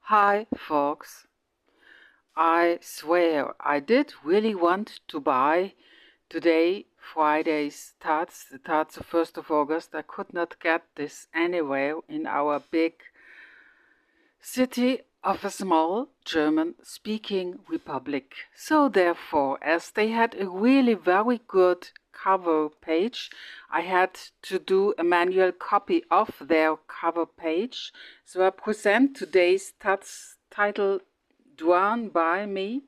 Hi, folks. I swear I did really want to buy today Friday's tarts, the tarts of 1st of August. I could not get this anywhere in our big city of a small German-speaking republic. So therefore, as they had a really very good cover page, I had to do a manual copy of their cover page. So I present today's Taz title drawn by me.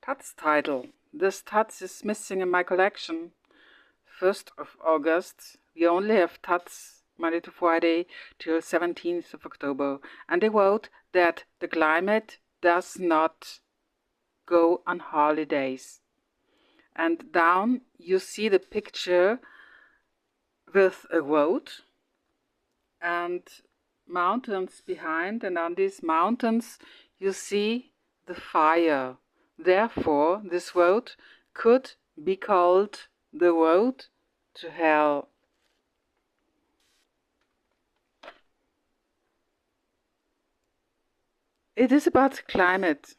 Taz title. This Taz is missing in my collection. 1st of August. We only have Taz Monday to Friday till 17th of October. And they wrote that the climate does not go on holidays. And down you see the picture with a road and mountains behind, and on these mountains you see the fire. Therefore, this road could be called the road to hell. It is about climate.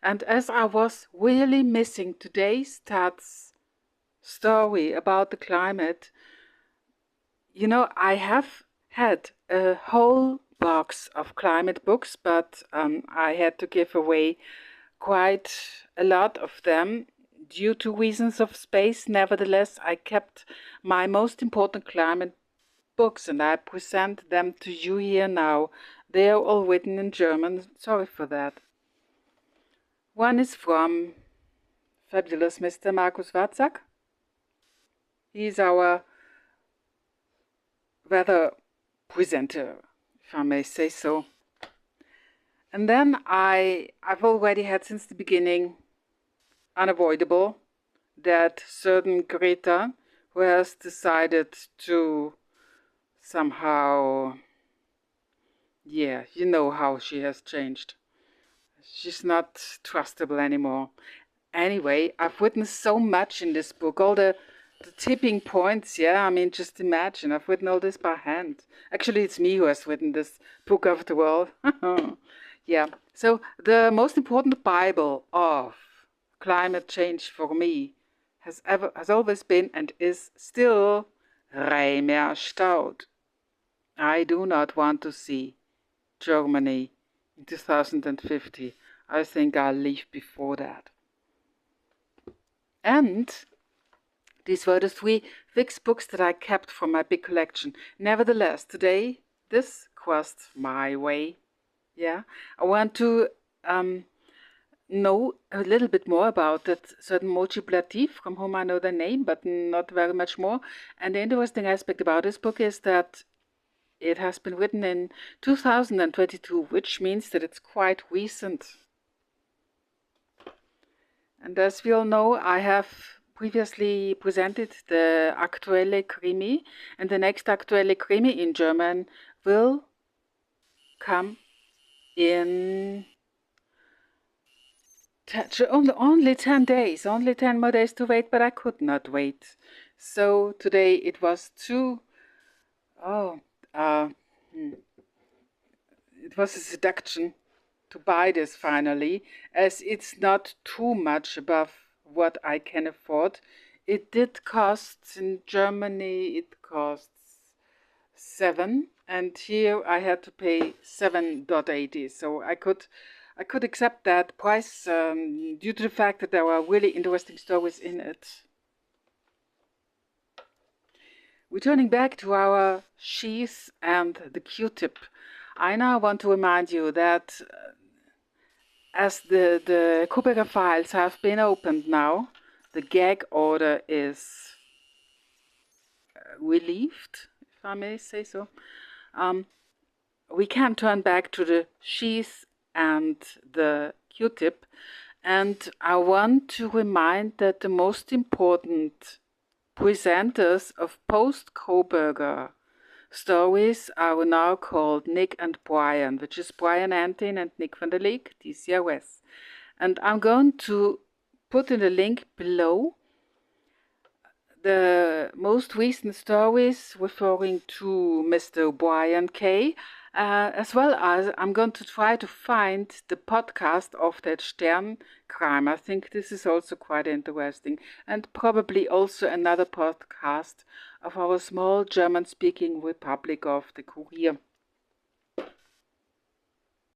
And as I was really missing today's Taz story about the climate, you know, I have had a whole box of climate books, but I had to give away quite a lot of them due to reasons of space. Nevertheless, I kept my most important climate books and I present them to you here now. They are all written in German. Sorry for that. One is from fabulous Mr. Markus Wadsak. He's our weather presenter, if I may say so. And then I've already had since the beginning unavoidable that certain Greta, who has decided to somehow, yeah, you know how she has changed. She's not trustable anymore. Anyway, I've written so much in this book, all the tipping points, yeah, I mean, just imagine, I've written all this by hand. Actually, it's me who has written this book after all. Yeah, so the most important Bible of climate change for me has always been and is still reimer staud. I do not want to see Germany in 2050. I think I'll leave before that. And these were the 3 fixed books that I kept from my big collection. Nevertheless, today, this crossed my way. Yeah, I want to know a little bit more about that certain multiplatif, from whom I know the name, but not very much more. And the interesting aspect about this book is that it has been written in 2022, which means that it's quite recent. And as we all know, I have previously presented the Aktuelle Krimi, and the next Aktuelle Krimi in German will come in only 10 days, only 10 more days to wait, but I could not wait. So today it was it was a seduction to buy this finally, as it's not too much above what I can afford. It did cost, in Germany, it costs 7, and here I had to pay 7.80. So I could accept that price due to the fact that there were really interesting stories in it. Returning back to our sheath and the Q-tip, I now want to remind you that as the kurier files have been opened now, the gag order is relieved, if I may say so. We can turn back to the sheath and the Q-tip, and I want to remind that the most important presenters of post-Koberger stories are now called Nick and Brian, which is Brian Antin and Nick van der Leek, Tcrs. And I'm going to put in the link below the most recent stories referring to Mr. Brian K. as well as I'm going to try to find the podcast of that Sterncrime. I think this is also quite interesting, and probably also another podcast of our small German-speaking Republic of the Kurier.